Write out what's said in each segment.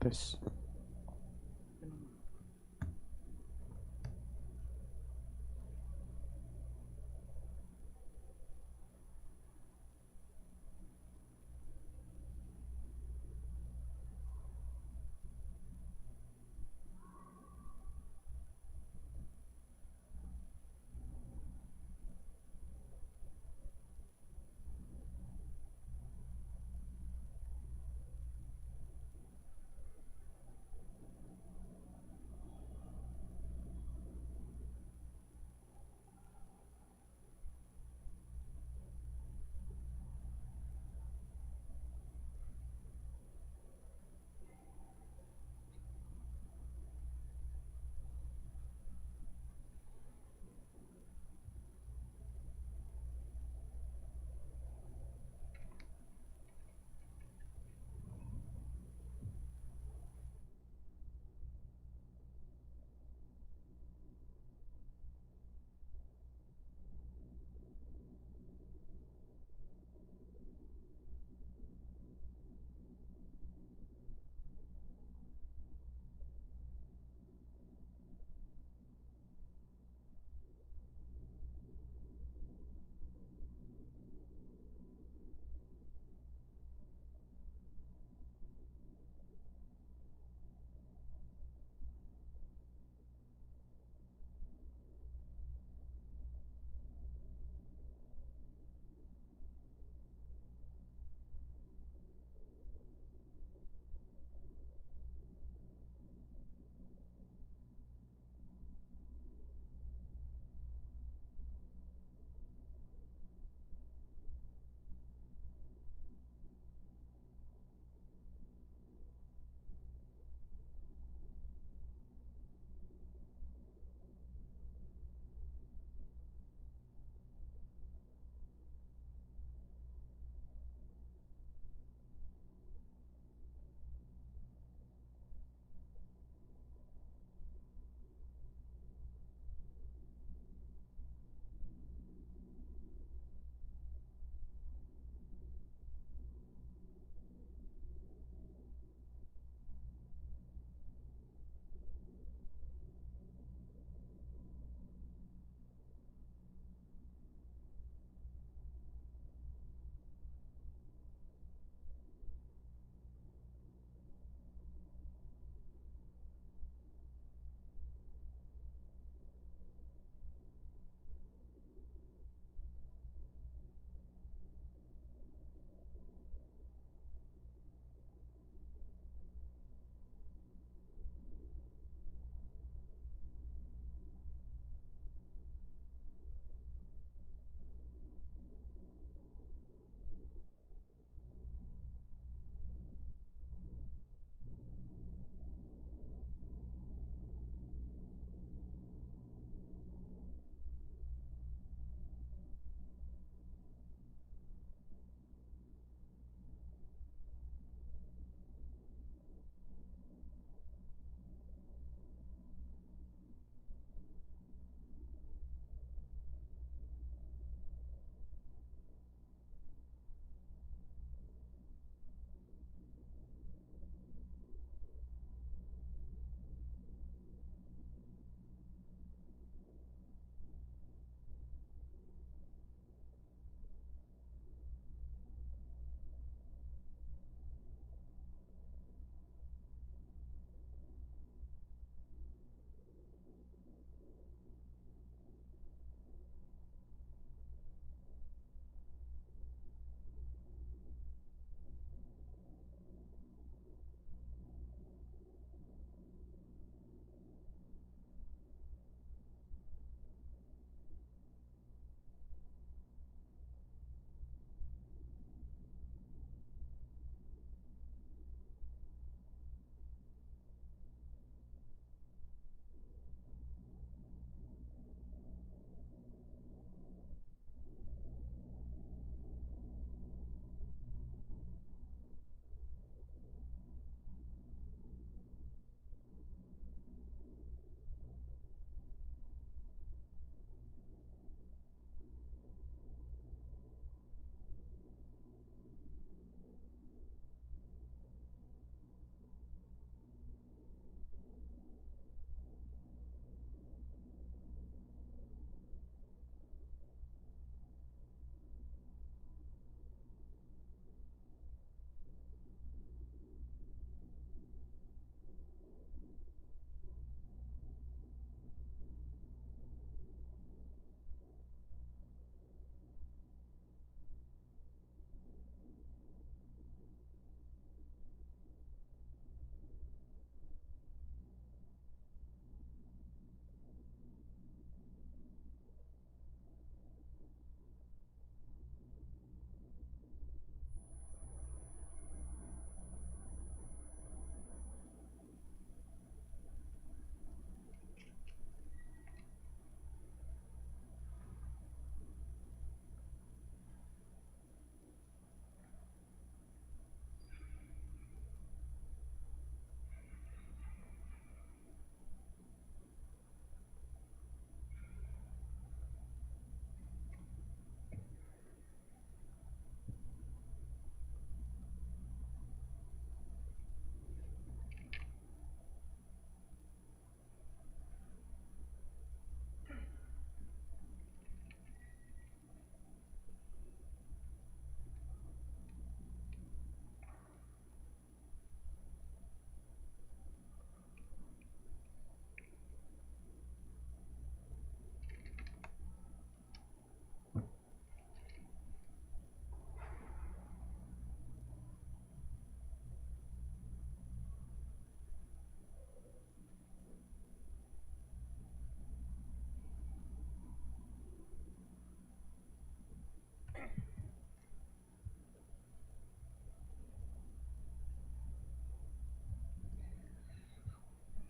Yes.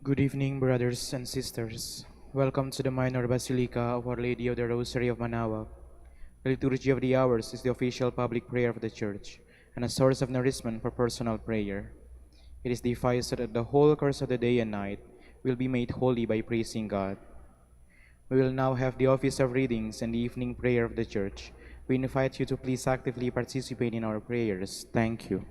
Good evening, brothers and sisters. Welcome to the Minor Basilica of Our Lady of the Rosary of Manaoag. The Liturgy of the Hours is the official public prayer of the Church and a source of nourishment for personal prayer. It is devised so that the whole course of the day and night will be made holy by praising God. We will now have the office of readings and the evening prayer of the Church. We invite you to please actively participate in our prayers. Thank you.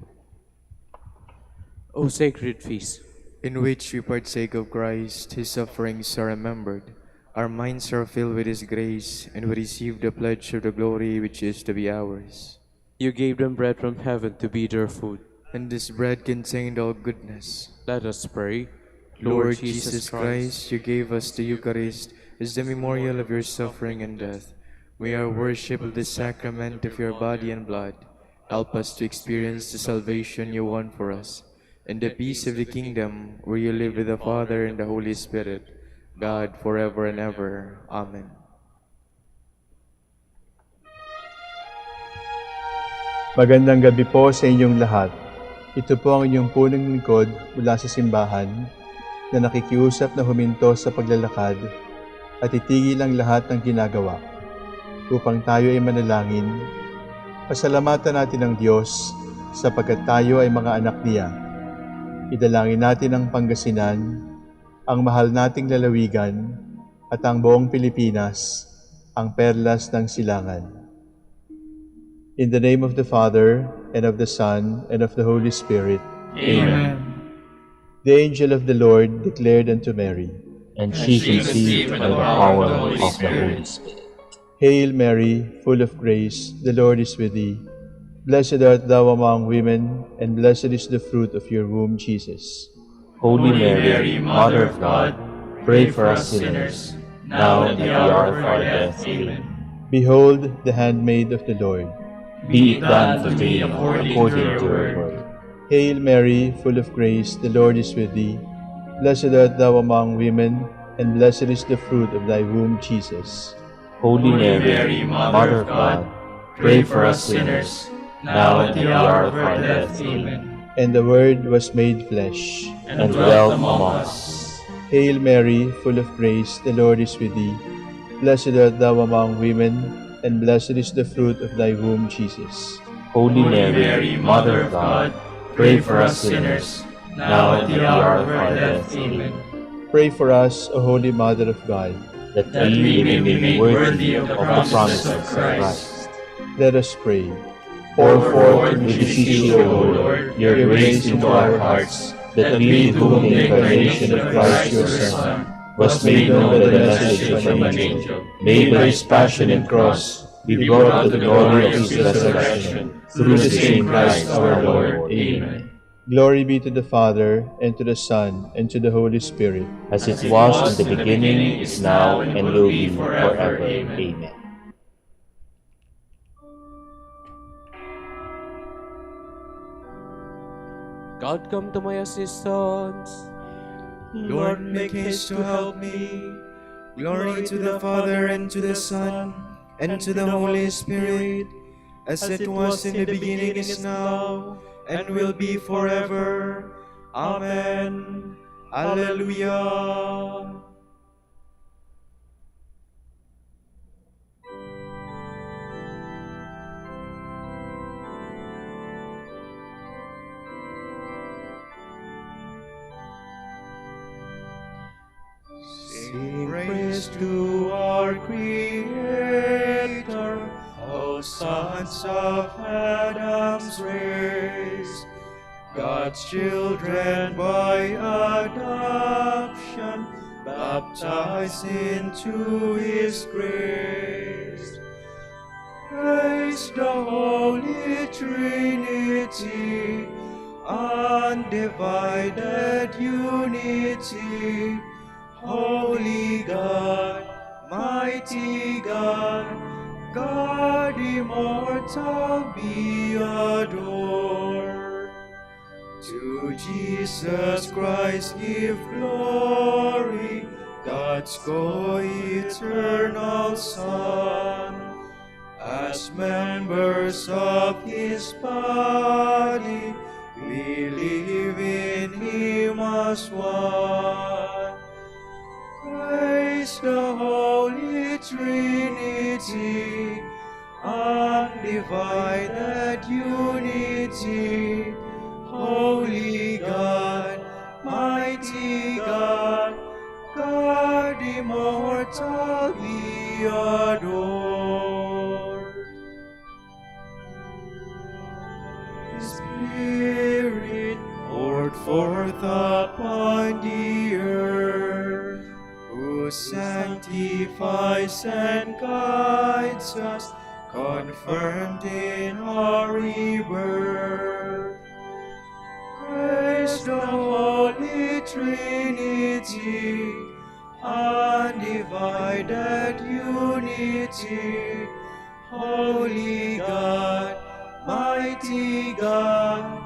O sacred feast, in which we partake of Christ, his sufferings are remembered. Our minds are filled with his grace, and we receive the pledge of the glory which is to be ours. you gave them bread from heaven to be their food. And this bread contained all goodness. Let us pray. Lord Jesus Christ, you gave us the Eucharist as the memorial of your suffering and death. May our worship of the sacrament of your body and blood help us to experience the salvation you won for us, and the peace of the kingdom where you live with the Father and the Holy Spirit, God forever and ever. Amen. Magandang gabi po sa inyong lahat. Ito po ang inyong punong lingkod mula sa simbahan na nakikiusap na huminto sa paglalakad at itigil ang lahat ng ginagawa upang tayo ay manalangin. Pasalamatan natin ang Diyos sapagkat tayo ay mga anak niya. Idalangin natin ang Pangasinan, ang mahal nating lalawigan, at ang buong Pilipinas, ang perlas ng silangan. In the name of the Father, and of the Son, and of the Holy Spirit. Amen. The angel of the Lord declared unto Mary, And she conceived by the power of the Holy Spirit. Hail Mary, full of grace, the Lord is with thee. Blessed art thou among women, and blessed is the fruit of your womb, Jesus. Holy Mary, Mother of God, pray for us sinners, now and at the hour of our death. Amen. Behold the handmaid of the Lord. Be it done to me according to your word. Hail Mary, full of grace, the Lord is with thee. Blessed art thou among women, and blessed is the fruit of thy womb, Jesus. Holy Mary, Mother of God, pray for us sinners, now and at the hour of our death. Amen. And the Word was made flesh, And dwelt among us. Hail Mary, full of grace, the Lord is with thee. Blessed art thou among women, and blessed is the fruit of thy womb, Jesus. Holy Mary, Mother of God, pray for us sinners, now and at the hour of our death. Amen. Pray for us, O Holy Mother of God. That we may be made worthy of the promises of Christ. Let us pray. Pour forth, we beseech you, O Lord, your grace into our hearts, that we, to whom the incarnation of Christ your Son was made known by the message of an angel, may by his passion and cross be brought to the glory of his resurrection, through the same Christ our Lord. Amen. Glory be to the Father, and to the Son, and to the Holy Spirit. As it was in the beginning, is now, and will be forever. Amen. God, come to my assistance. Lord, make haste to help me. Glory to the Father, and to the Son, and to the Holy Spirit, as it was in the beginning, is now, and will be forever. Amen. Alleluia. Sing praise to our Creator, O sons of Adam's race. God's children by adoption, baptized into His grace. Praise the Holy Trinity, undivided unity. Holy God, mighty God, God immortal, be adored. To Jesus Christ give glory, God's co-eternal Son. As members of His body, we live in Him as one. Praise the Holy Trinity, undivided unity. Holy God, mighty God, God immortal, be adored. Spirit poured forth upon the earth, who sanctifies and guides us, confirmed in our rebirth. Praise the Holy Trinity, undivided unity. Holy God, mighty God,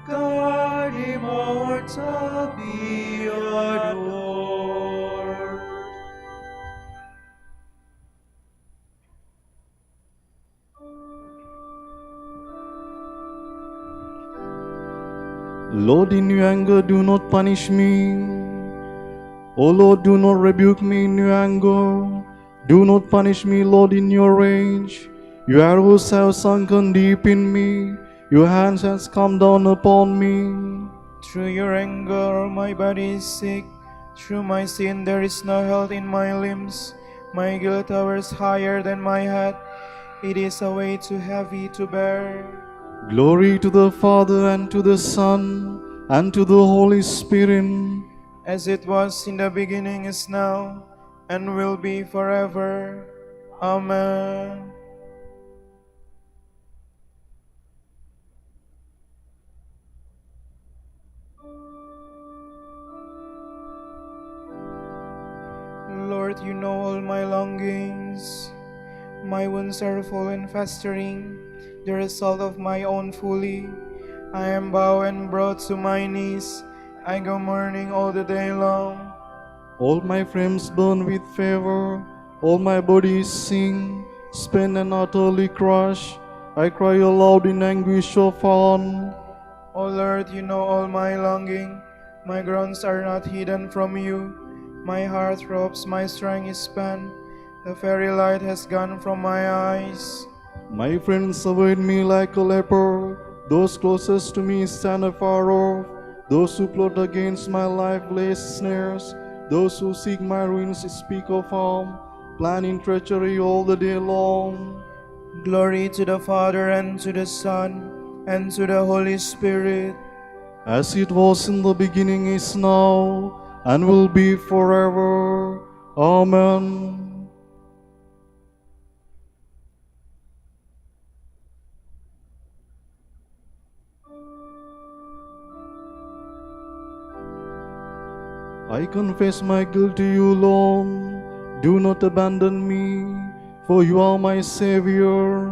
God immortal, be adored. Lord, in your anger, do not punish me. O Lord, do not rebuke me in your anger. Do not punish me, Lord, in your rage. Your arrows have sunken deep in me. Your hands has come down upon me. Through your anger, my body is sick. Through my sin, there is no health in my limbs. My guilt towers higher than my head. It is a weight too heavy to bear. Glory to the Father, and to the Son, and to the Holy Spirit. As it was in the beginning, is now, and will be forever. Amen. Lord, you know all my longings. My wounds are full and festering, the result of my own folly. I am bowed and brought to my knees. I go mourning all the day long. All my frames burn with fever, all my body is sing, spent and utterly crushed. I cry aloud in anguish of heart. O Lord, you know all my longing. My groans are not hidden from you. My heart throbs, my strength is spent. The very light has gone from my eyes. My friends avoid me like a leper. Those closest to me stand afar off. Those who plot against my life lay snares. Those who seek my ruins speak of harm, planning treachery all the day long. Glory to the Father, and to the Son, and to the Holy Spirit. As it was in the beginning, is now, and will be forever. Amen. I confess my guilt to you, Lord. Do not abandon me, for you are my Savior.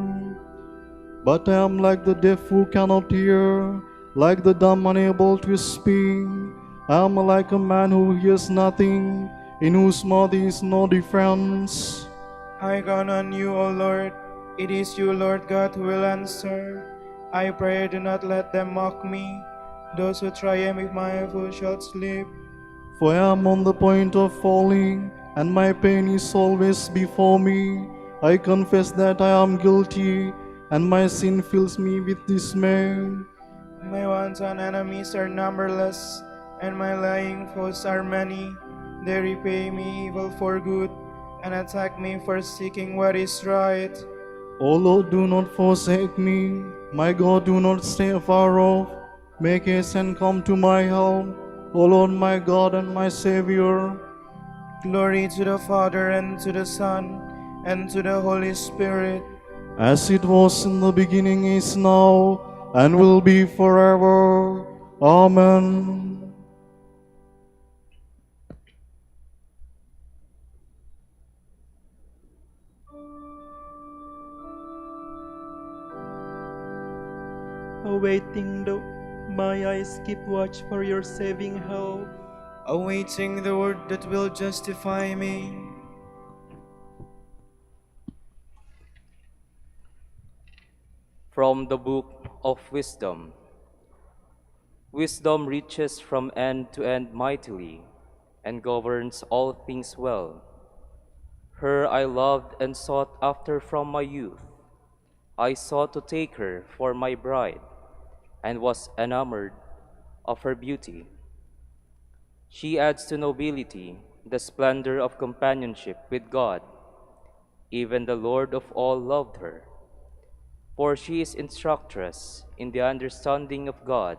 But I am like the deaf who cannot hear, like the dumb unable to speak. I am like a man who hears nothing, in whose mouth is no defense. I count on you, O Lord. It is you, Lord God, who will answer. I pray, do not let them mock me. Those who triumph with my foot shall sleep. For I am on the point of falling, and my pain is always before me. I confess that I am guilty, and my sin fills me with dismay. My wanton enemies are numberless, and my lying foes are many. They repay me evil for good, and attack me for seeking what is right. O Lord, do not forsake me. My God, do not stay far off. Make haste and come to my help. O Lord, my God and my Savior. Glory to the Father, and to the Son, and to the Holy Spirit. As it was in the beginning, is now, and will be forever. Amen. My eyes keep watch for your saving help. Awaiting the word that will justify me. From the Book of Wisdom. Wisdom reaches from end to end mightily, and governs all things well. Her I loved and sought after from my youth. I sought to take her for my bride, and was enamored of her beauty. She adds to nobility the splendor of companionship with God. Even the Lord of all loved her, for she is instructress in the understanding of God,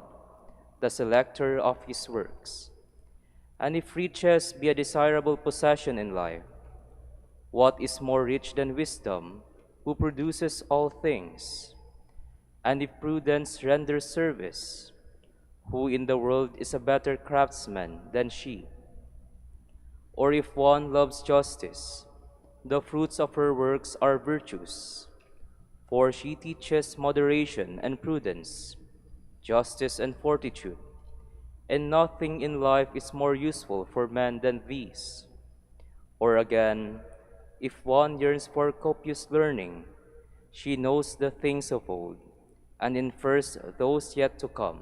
the selector of his works. And if riches be a desirable possession in life, what is more rich than wisdom, who produces all things? And if prudence renders service, who in the world is a better craftsman than she? Or if one loves justice, the fruits of her works are virtues, for she teaches moderation and prudence, justice and fortitude, and nothing in life is more useful for man than these. Or again, if one yearns for copious learning, she knows the things of old, and infers those yet to come.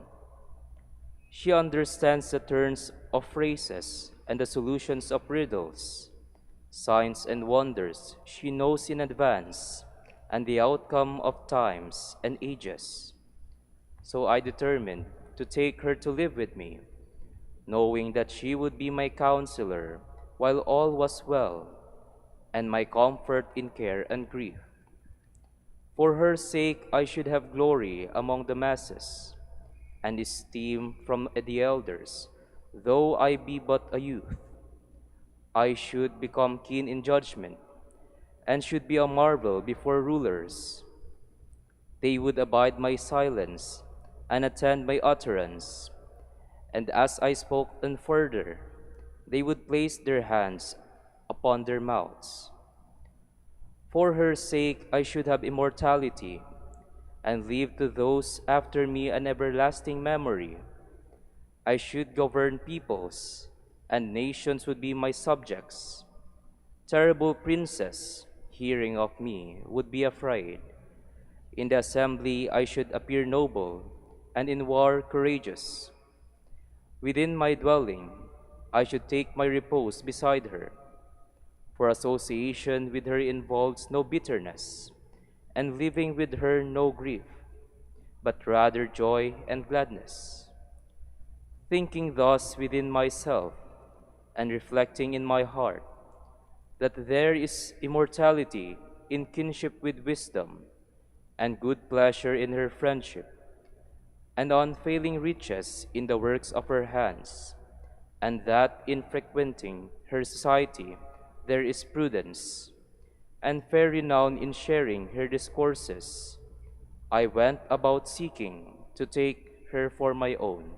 She understands the turns of phrases and the solutions of riddles. Signs and wonders she knows in advance, and the outcome of times and ages. So I determined to take her to live with me, knowing that she would be my counselor while all was well, and my comfort in care and grief. For her sake I should have glory among the masses, and esteem from the elders, though I be but a youth. I should become keen in judgment, and should be a marvel before rulers. They would abide my silence, and attend my utterance, and as I spoke on further, they would place their hands upon their mouths. For her sake I should have immortality, and leave to those after me an everlasting memory. I should govern peoples, and nations would be my subjects. Terrible princes, hearing of me, would be afraid. In the assembly I should appear noble, and in war courageous. Within my dwelling I should take my repose beside her, for association with her involves no bitterness, and living with her no grief, but rather joy and gladness. Thinking thus within myself, and reflecting in my heart, that there is immortality in kinship with wisdom, and good pleasure in her friendship, and unfailing riches in the works of her hands, and that in frequenting her society there is prudence, and fair renown in sharing her discourses, I went about seeking to take her for my own.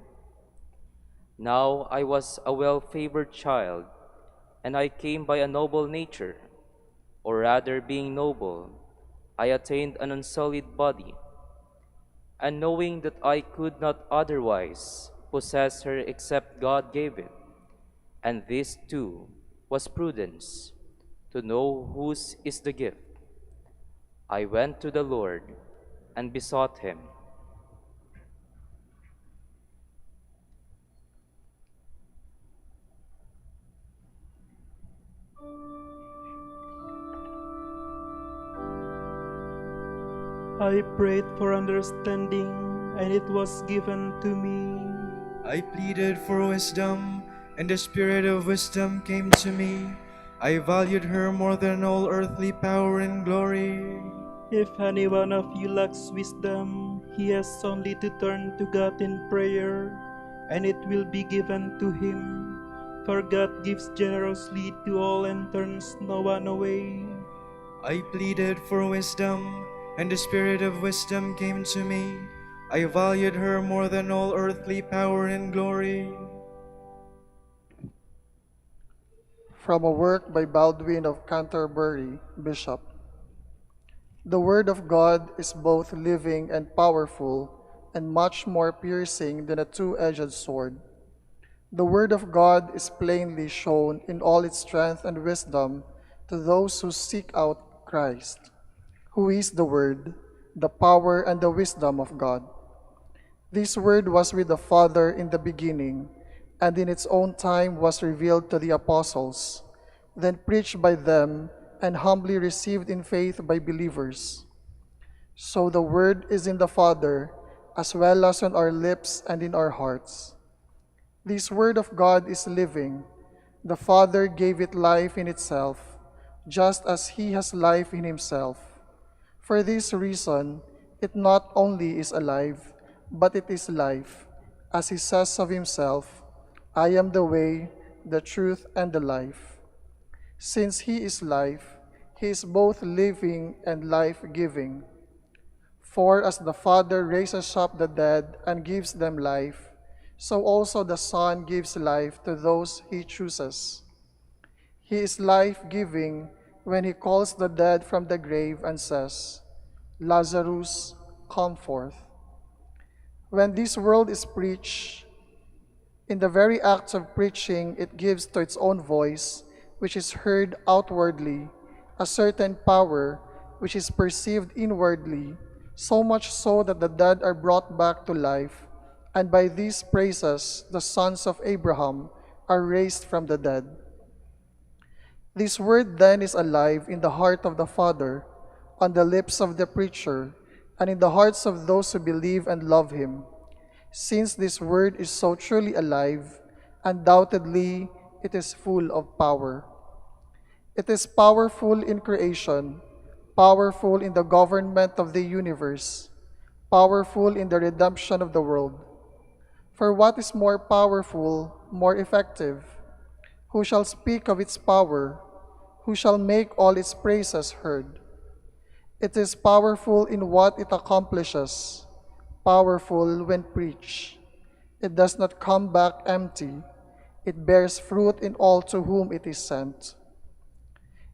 Now I was a well-favored child, and I came by a noble nature, or rather being noble, I attained an unsullied body, and knowing that I could not otherwise possess her except God gave it, and this too was prudence, to know whose is the gift. I went to the Lord and besought him. I prayed for understanding, and it was given to me. I pleaded for wisdom, and the spirit of wisdom came to me. I valued her more than all earthly power and glory. If any one of you lacks wisdom, he has only to turn to God in prayer, and it will be given to him. For God gives generously to all and turns no one away. I pleaded for wisdom, and the spirit of wisdom came to me. I valued her more than all earthly power and glory. From a work by Baldwin of Canterbury, Bishop. The Word of God is both living and powerful, and much more piercing than a two-edged sword. The Word of God is plainly shown in all its strength and wisdom to those who seek out Christ, who is the Word, the power and the wisdom of God. This Word was with the Father in the beginning, and in its own time was revealed to the apostles, then preached by them and humbly received in faith by believers. So the Word is in the Father, as well as on our lips and in our hearts. This Word of God is living. The Father gave it life in itself, just as He has life in Himself. For this reason, it not only is alive, but it is life. As He says of Himself, I am the way, the truth, and the life. Since He is life, He is both living and life-giving. For as the Father raises up the dead and gives them life, so also the Son gives life to those He chooses. He is life-giving when He calls the dead from the grave and says, Lazarus, come forth. When this word is preached, in the very act of preaching, it gives to its own voice, which is heard outwardly, a certain power which is perceived inwardly, so much so that the dead are brought back to life, and by these praises the sons of Abraham are raised from the dead. This word then is alive in the heart of the Father, on the lips of the preacher, and in the hearts of those who believe and love Him. Since this word is so truly alive, undoubtedly it is full of power. It is powerful in creation, powerful in the government of the universe, powerful in the redemption of the world. For what is more powerful, more effective? Who shall speak of its power? Who shall make all its praises heard? It is powerful in what it accomplishes, powerful when preached. It does not come back empty. It bears fruit in all to whom it is sent.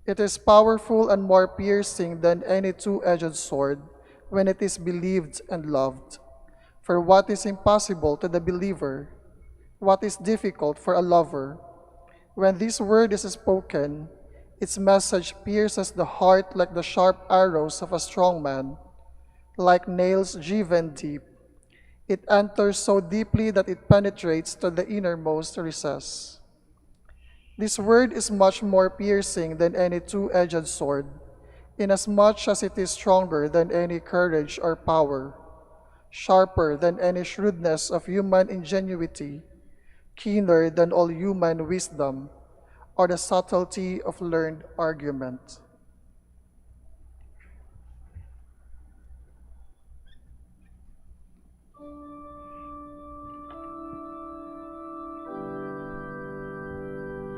It is powerful and more piercing than any two-edged sword when it is believed and loved. For what is impossible to the believer, what is difficult for a lover, when this word is spoken, its message pierces the heart like the sharp arrows of a strong man, like nails driven deep. It enters so deeply that it penetrates to the innermost recess. This word is much more piercing than any two-edged sword, inasmuch as it is stronger than any courage or power, sharper than any shrewdness of human ingenuity, keener than all human wisdom, or the subtlety of learned argument.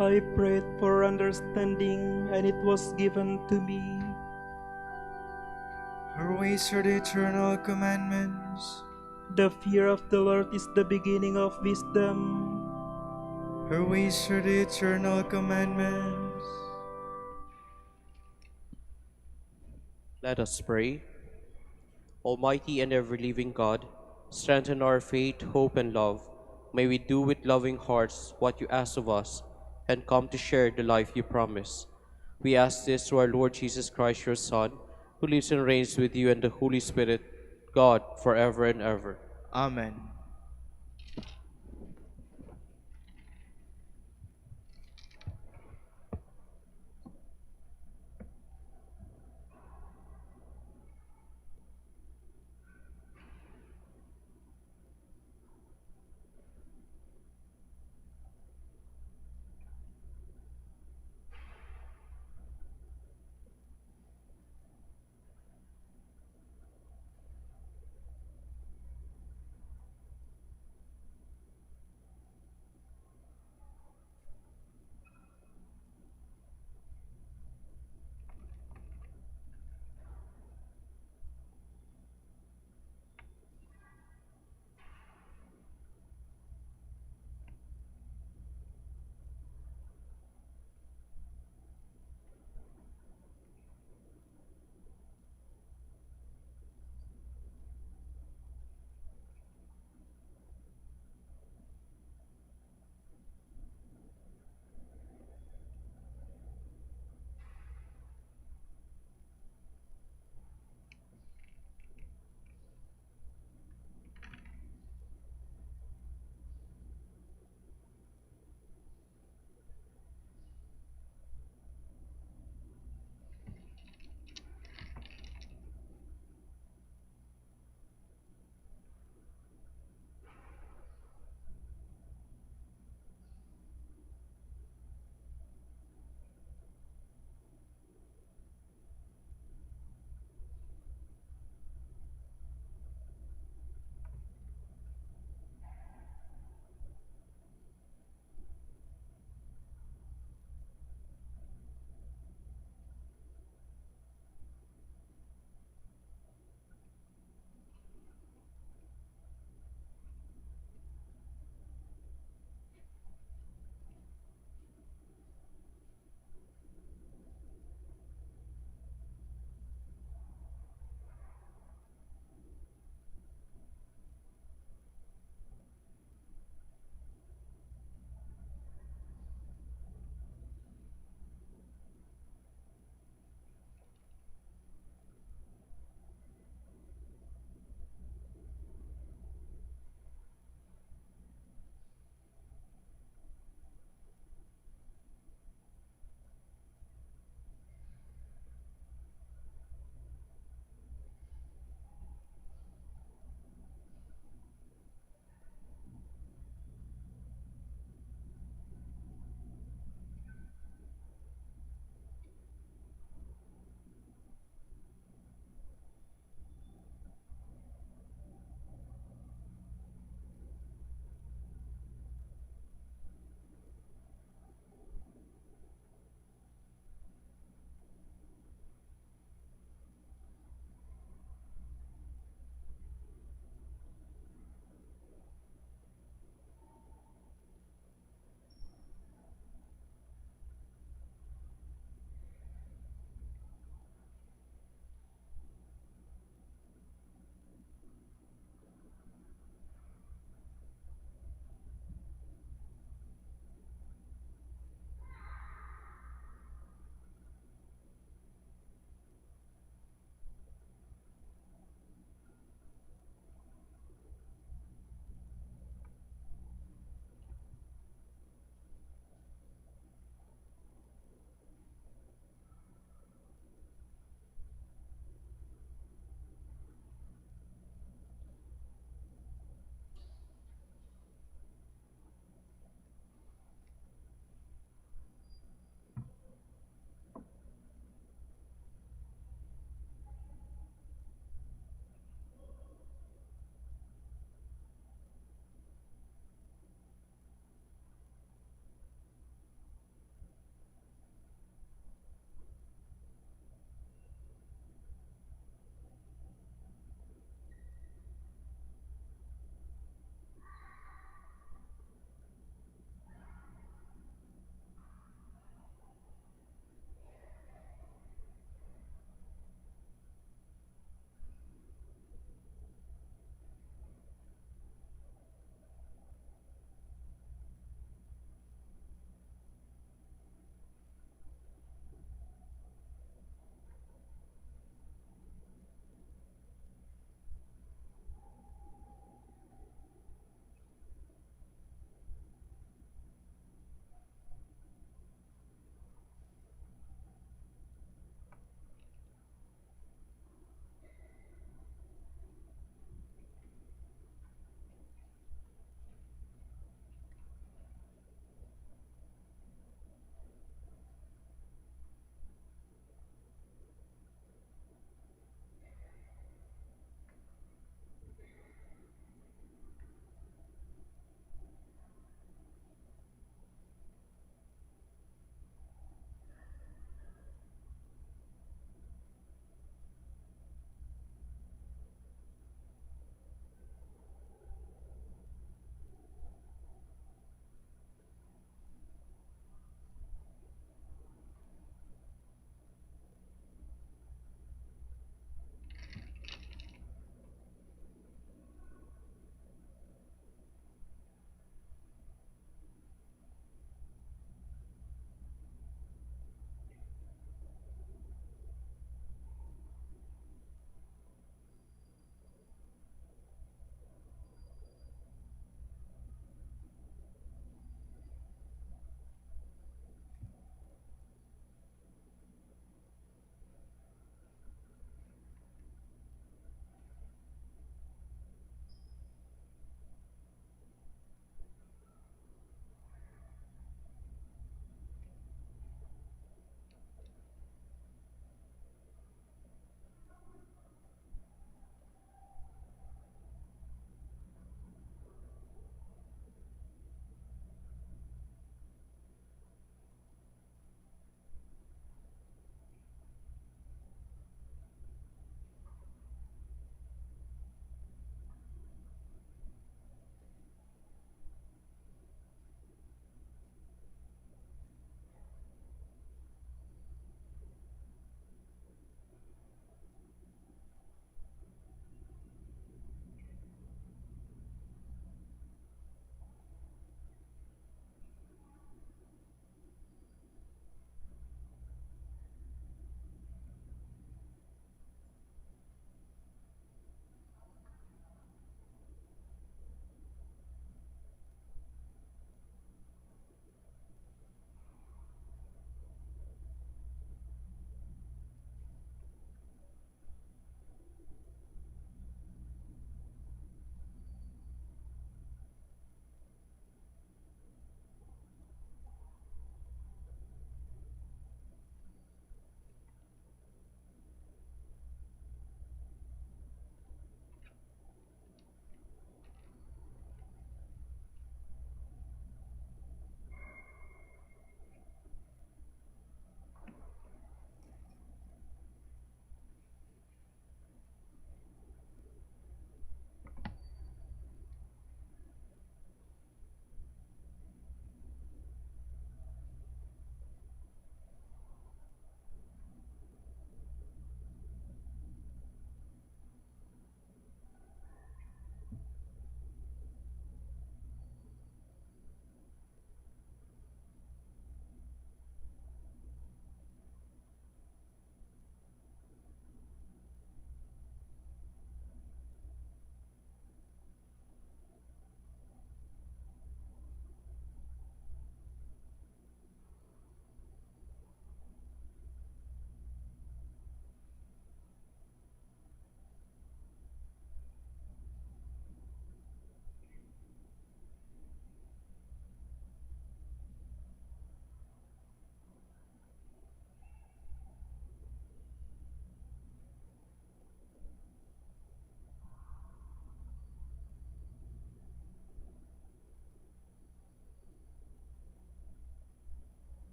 I prayed for understanding, and it was given to me. Her ways are the eternal commandments. The fear of the Lord is the beginning of wisdom. Her ways are the eternal commandments. Let us pray. Almighty and ever-living God, strengthen our faith, hope, and love. May we do with loving hearts what you ask of us, and come to share the life you promise. We ask this through our Lord Jesus Christ, your Son, who lives and reigns with you and the Holy Spirit, God, forever and ever. Amen.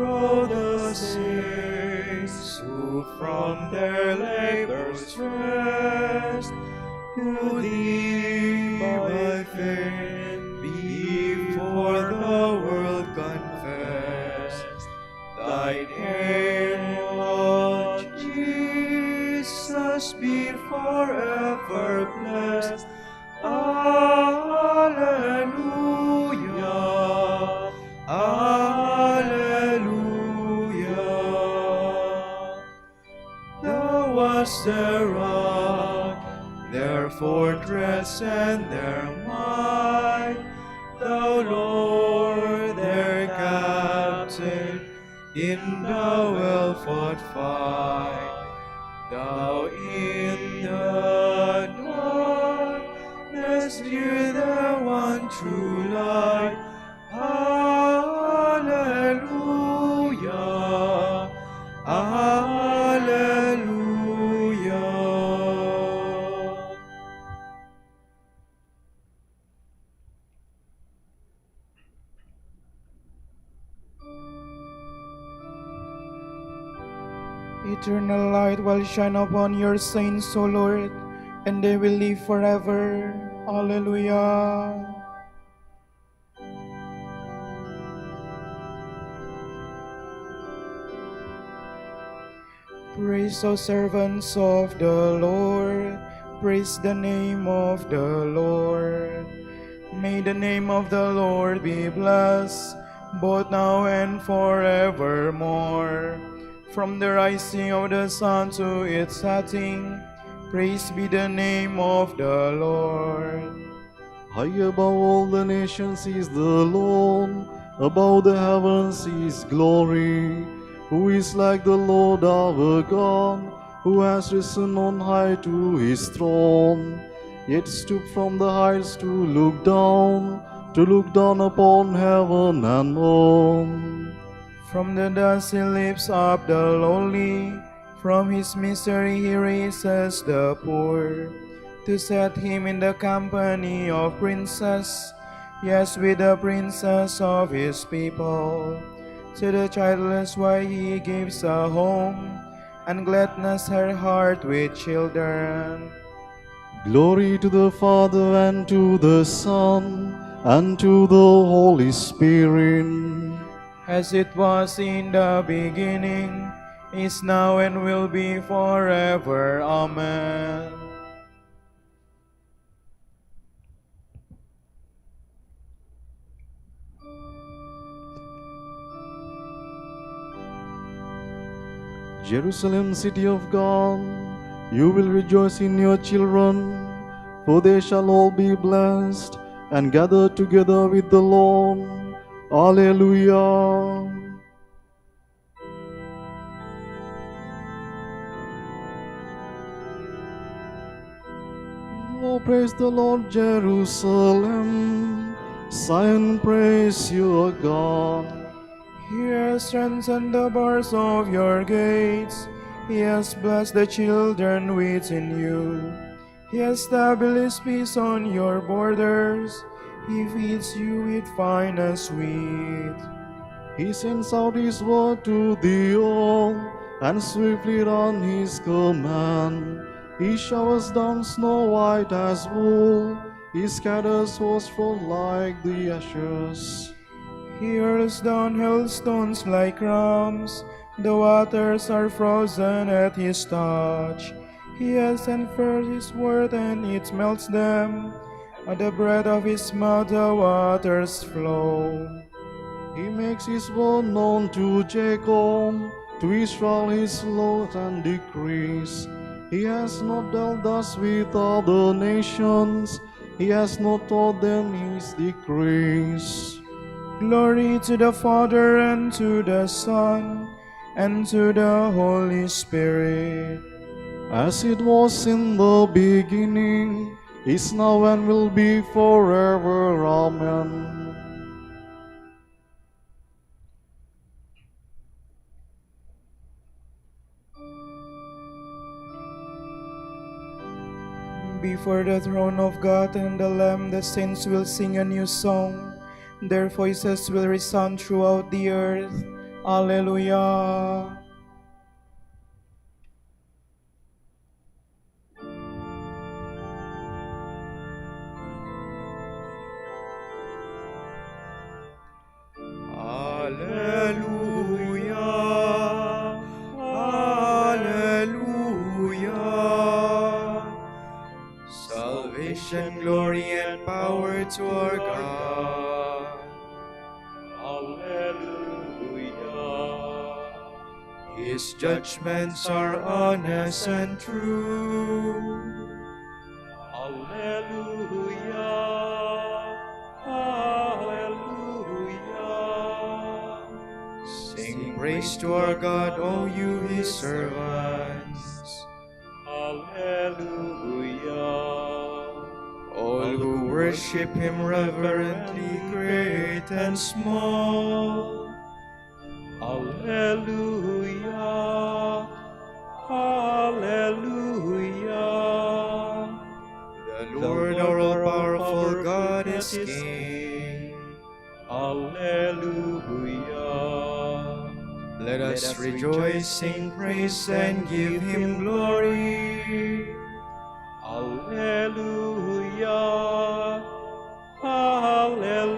for all the saints who from their labors rest, who thee by faith before the world confess. Thy name, Lord Jesus, be forever blessed. Alleluia, Alleluia. Thou wast their rock, their fortress and their might. Thou, Lord, their captain, in the well-fought fight. Thou in the darkness, dear, the one true light. Alleluia, Alleluia. Eternal light will shine upon your saints, O Lord, and they will live forever. Alleluia. Praise, O servants of the Lord. Praise the name of the Lord. May the name of the Lord be blessed, both now and forevermore. From the rising of the sun to its setting, praise be the name of the Lord. High above all the nations is the Lord, above the heavens is glory. Who is like the Lord our God, who has risen on high to his throne, yet stooped from the heights to look down upon heaven and earth. From the dust he lifts up the lowly, from his misery he raises the poor, to set him in the company of princes, yes, with the princes of his people. To the childless wife he gives a home, and gladness her heart with children. Glory to the Father, and to the Son, and to the Holy Spirit. As it was in the beginning, is now, and will be forever. Amen. Jerusalem, city of God, you will rejoice in your children, for they shall all be blessed and gathered together with the Lord. Alleluia. Oh, praise the Lord, Jerusalem. Zion, praise your God. He has strengthened the bars of your gates. He has blessed the children within you. He has established peace on your borders. He feeds you with finest wheat. He sends out his word to the earth, and swiftly run his command. He showers down snow white as wool. He scatters hosts like the ashes. He hurls down hailstones like rams. The waters are frozen at his touch. He has sent forth his word, and it melts them. At the breath of his mouth the waters flow. He makes his word known to Jacob, to Israel his laws and decrees. He has not dealt thus with other nations. He has not taught them his decrees. Glory to the Father, and to the Son, and to the Holy Spirit. As it was in the beginning, is now, and will be forever. Amen. Before the throne of God and the Lamb, the saints will sing a new song. Their voices will resound throughout the earth. Alleluia. Alleluia. Alleluia. Salvation, glory, and power to our God. Alleluia. His judgments are honest and true. Alleluia. Alleluia. Sing praise to our God, all you his servants. Alleluia. All who worship him reverently, great and small. Alleluia. Alleluia. The Lord our all-powerful God is King. Alleluia. Let us rejoice, sing praise, and give him glory. Alleluia. Alleluia.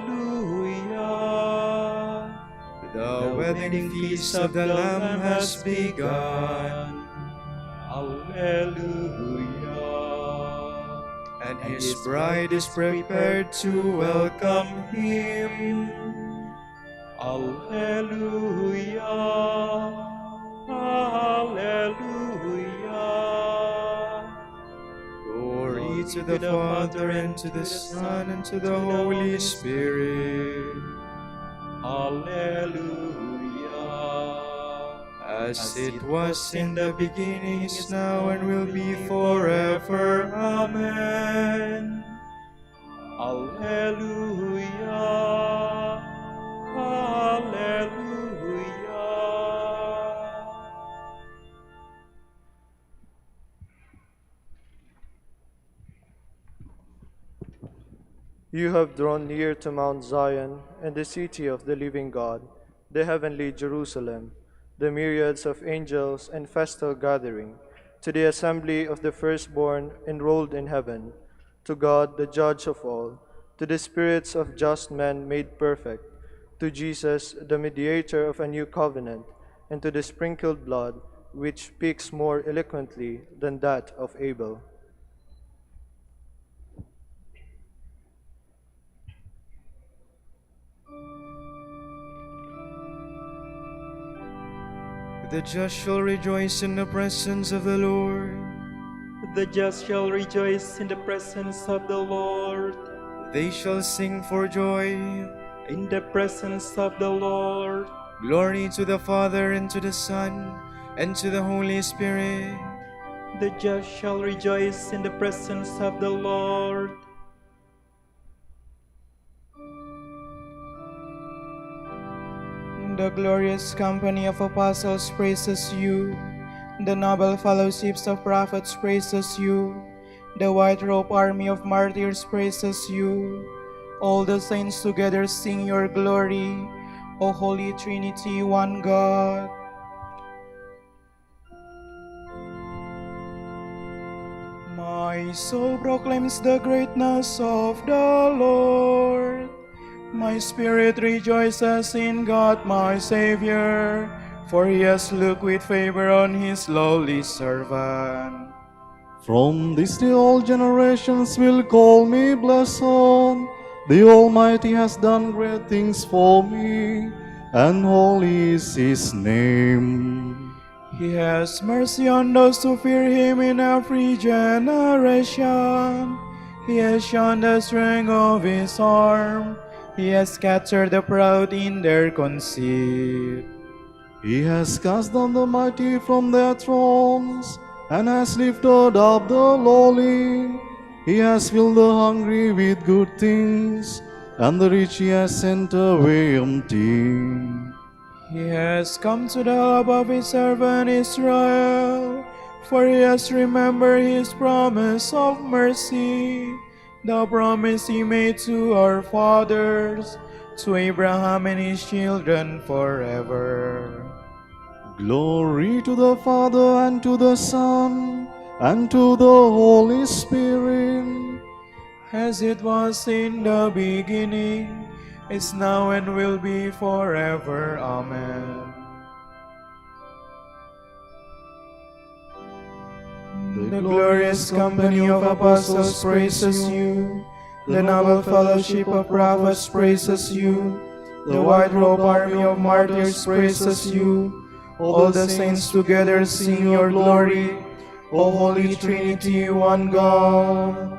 The wedding feast of the Lamb has begun, Alleluia. and his bride is prepared to welcome him. Alleluia. Alleluia. Glory to the Father, and to the Son, and to the Holy Spirit, Alleluia. as it was in the beginning, is now, and will be forever. Amen. Alleluia. Alleluia. You have drawn near to Mount Zion and the city of the living God, the heavenly Jerusalem, the myriads of angels and festal gathering, to the assembly of the firstborn enrolled in heaven, to God the judge of all, to the spirits of just men made perfect, to Jesus the mediator of a new covenant, and to the sprinkled blood which speaks more eloquently than that of Abel. The just shall rejoice in the presence of the Lord. The just shall rejoice in the presence of the Lord. They shall sing for joy. In the presence of the Lord. Glory to the Father, and to the Son, and to the Holy Spirit. The just shall rejoice in the presence of the Lord. The glorious company of apostles praises you. The noble fellowships of prophets praises you. The white robe army of martyrs praises you. All the saints together sing your glory, O Holy Trinity, one God. My soul proclaims the greatness of the Lord. My spirit rejoices in God my Savior, for he has looked with favor on his lowly servant. From this day all generations will call me blessed. The Almighty has done great things for me, and holy is his name. He has mercy on those who fear him in every generation. He has shown the strength of his arm. He has scattered the proud in their conceit. He has cast down the mighty from their thrones, and has lifted up the lowly. He has filled the hungry with good things, and the rich he has sent away empty. He has come to the help of his servant Israel, for he has remembered his promise of mercy, the promise he made to our fathers, to Abraham and his children forever. Glory to the Father, and to the Son, and to the Holy Spirit, As it was in the beginning, is now, and will be forever. Amen. The glorious company of apostles praises you. The noble fellowship of prophets praises you. The white-robed army of martyrs praises you. All the saints together sing your glory. O Holy Trinity, one God.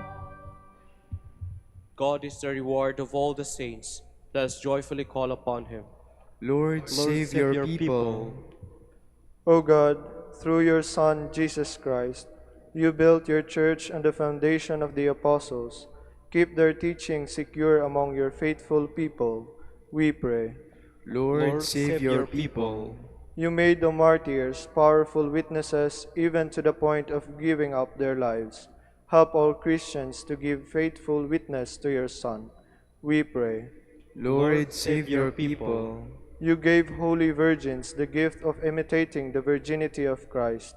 God is the reward of all the saints. Let us joyfully call upon him. Lord, save your people. O God, through your Son, Jesus Christ, you built your church on the foundation of the apostles. Keep their teaching secure among your faithful people, we pray. Lord, save your people. You made the martyrs powerful witnesses even to the point of giving up their lives. Help all Christians to give faithful witness to your Son, we pray. Lord, save your people. You gave holy virgins the gift of imitating the virginity of Christ.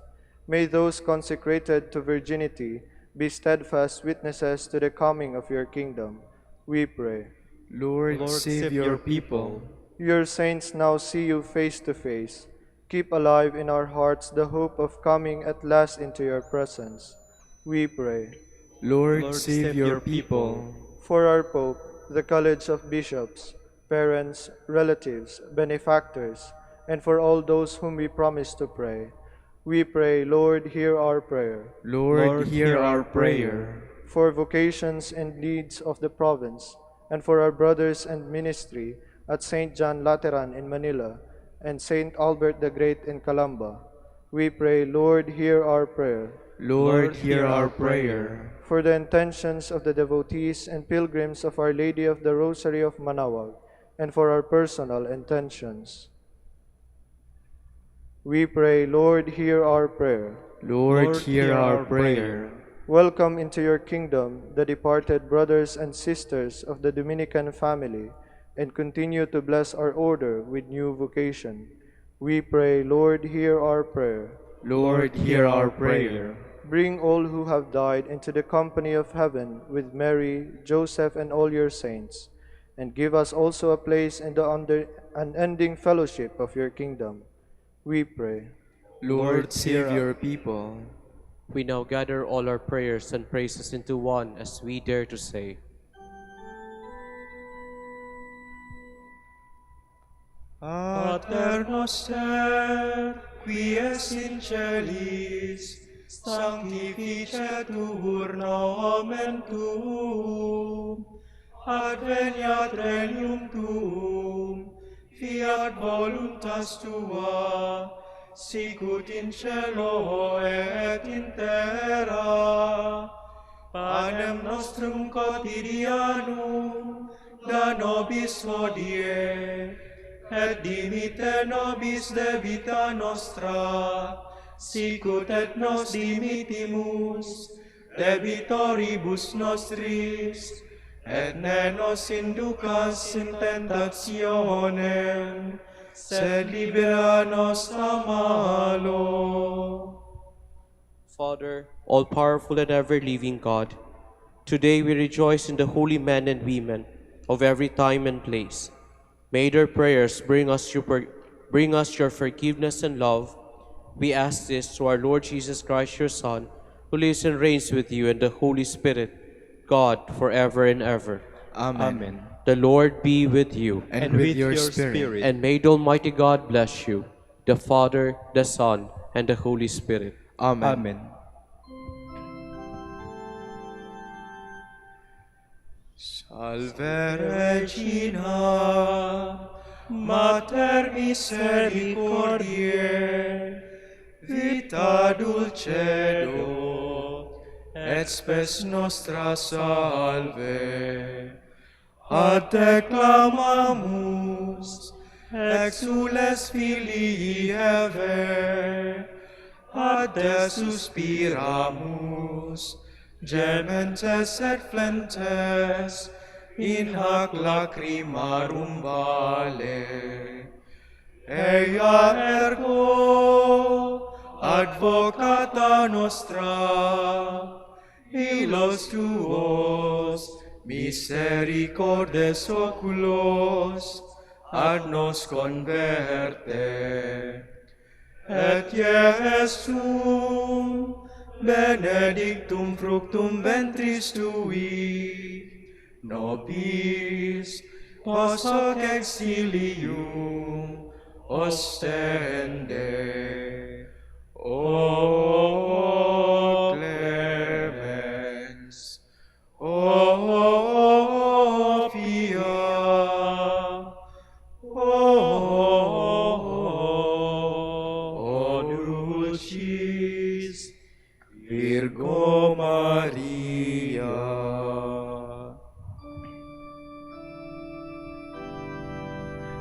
May those consecrated to virginity be steadfast witnesses to the coming of your kingdom, we pray. Lord, save your people. Your saints now see you face to face. Keep alive in our hearts the hope of coming at last into your presence, we pray. Lord, save your people. For our Pope, the College of Bishops, parents, relatives, benefactors, and for all those whom we promise to pray, we pray, Lord, hear our prayer. Lord, hear our prayer. For vocations and needs of the province, and for our brothers and ministry at St. John Lateran in Manila and St. Albert the Great in Calamba, we pray, Lord, hear our prayer. Lord, hear our prayer. For the intentions of the devotees and pilgrims of Our Lady of the Rosary of Manaoag, and for our personal intentions, we pray, Lord, hear our prayer. Lord, hear our prayer. Welcome into your kingdom the departed brothers and sisters of the Dominican family, and continue to bless our order with new vocation. We pray, Lord, hear our prayer. Lord, hear our prayer. Bring all who have died into the company of heaven with Mary, Joseph, and all your saints, and give us also a place in the unending fellowship of your kingdom, we pray. Lord, save your people. We now gather all our prayers and praises into one as we dare to say, Pater noster, qui es in celis, sanctificetur nomen tuum, adveniat regnum tuum, fiat voluntas tua, sicut in cielo et in terra. Panem nostrum quotidianum da nobis hodie, et dimitte nobis debita nostra, sicut et nos dimittimus debitoribus nostris, et ne nos inducas in tentationem, sed libera nos a malo. Father, all-powerful and ever-living God, today we rejoice in the holy men and women of every time and place. May their prayers bring us your forgiveness and love. We ask this through our Lord Jesus Christ, your Son, who lives and reigns with you and the Holy Spirit, God, forever and ever. Amen. The Lord be with you. And with your spirit. And may the Almighty God bless you, the Father, the Son, and the Holy Spirit. Amen. Salve Regina, Mater misericordiae, vita dulcedo, et spes nostra salve. Ad te clamamus, exules filii Eve, ad te suspiramus, gementes et flentes, in hac lacrimarum vale. Ea ergo, advocata nostra, ilos tuos, misericordes oculos, ad nos converte. Et Iesum, benedictum fructum ventris tui, nobis post hoc exilium ostende. O clemens, o fia, o dulcis Virgo Maria.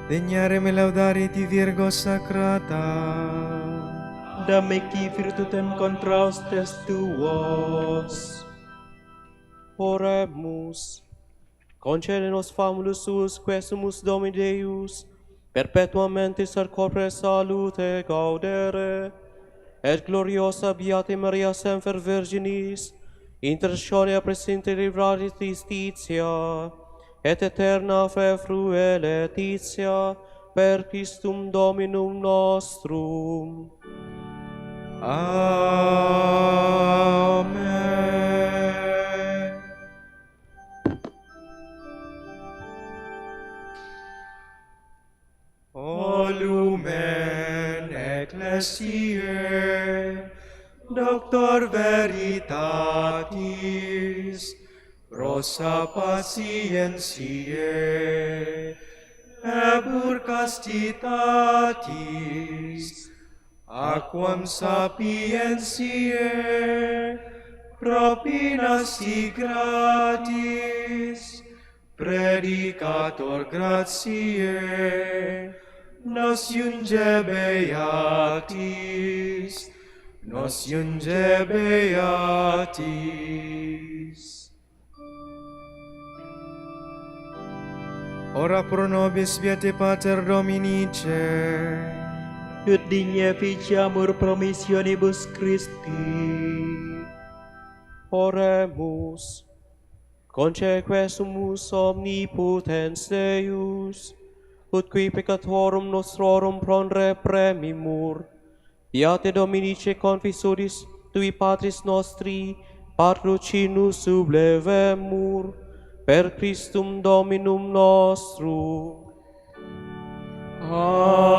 Degnare me laudare ti Virgo Sacrata. Dameci virtutem contra hostes tuos. Oremus. Concede nos famulus suus quesumus Domini Deus, perpetuamente ser corpore salute gaudere, et gloriosa Beate Maria Semper Virginis, intercessione presente librari justitia, et eterna fe frue letitia, per Christum Dominum nostrum. Amen. O lumen ecclesiae, Doctor veritatis, rosa patientiae, ebur castitatis, aquam sapientiae, propinasti gratis, predicator gratiae, nos iunge beatis, nos iunge beatis. Ora pro nobis Beate Pater Dominice, Ut digna ficiamur promissionibus Christi. Oremus. Conce quesumus omnipotens Deus, ut qui peccatorum nostrorum prondere premimur, Beate Dominice confisudis tui Patris nostri, patrocinus sublevemur, per Christum Dominum nostrum. Amen.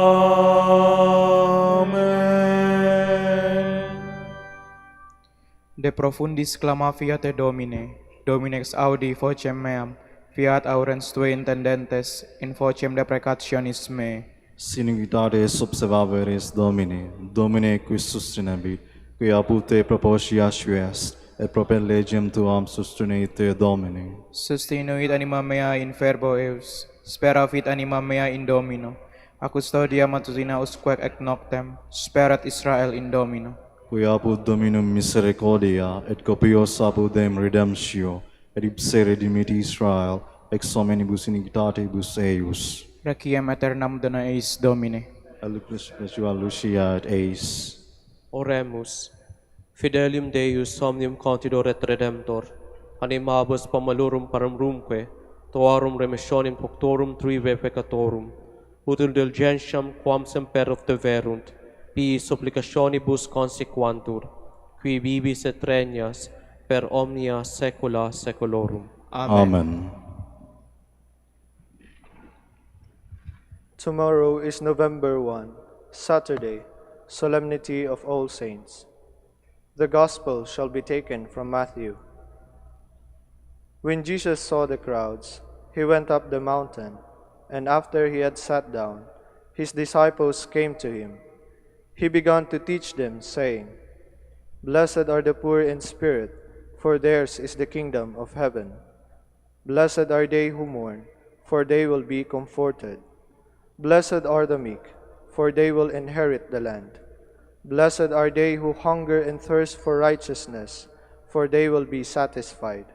De profundis clama fiat Domine, Domine ex audi vocem meam, fiat aurens tue intendentes, in vocem deprecationis me. Siniguitates observaveris Domini, Domine qui sustinebit, qui apute propositias est, et proper legem tuam sustinite Domini. Sustinuit anima mea in fervo eus, spera fit anima mea in Domino. A custodia matutina usquec ec noctem, sperat Israel in Domino. Qui apud Dominum misericordia, et copios apudem redemptio, et ipse redimit Israel, ex hominibus iniquitatibus eius. Requiem aeternam dona eis Domine. Elucus perpetua Lucia et eis. Oremus. Fidelium Deus omnium contidor et redemptor, animabus pomalorum parum rumque, toarum remissionem proctorum trive peccatorum, ut indulgentiam quam semper obteverunt, bi supplicationibus consequantur, qui vivis et regnas per omnia saecula saeculorum. Amen. Tomorrow is November 1, Saturday, Solemnity of All Saints. The Gospel shall be taken from Matthew. When Jesus saw the crowds, he went up the mountain, and after he had sat down, his disciples came to him. He began to teach them, saying, Blessed are the poor in spirit, for theirs is the kingdom of heaven. Blessed are they who mourn, for they will be comforted. Blessed are the meek, for they will inherit the land. Blessed are they who hunger and thirst for righteousness, for they will be satisfied.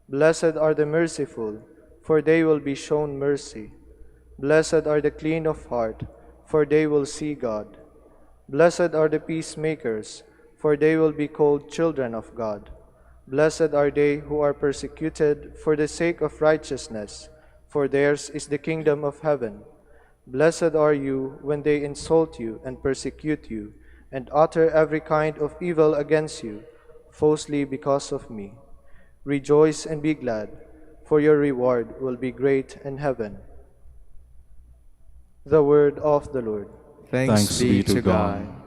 Blessed are the merciful, for they will be shown mercy. Blessed are the clean of heart, for they will see God. Blessed are the peacemakers, for they will be called children of God. Blessed are they who are persecuted for the sake of righteousness, for theirs is the kingdom of heaven. Blessed are you when they insult you and persecute you, and utter every kind of evil against you, falsely because of me. Rejoice and be glad, for your reward will be great in heaven. The word of the Lord. Thanks be to God.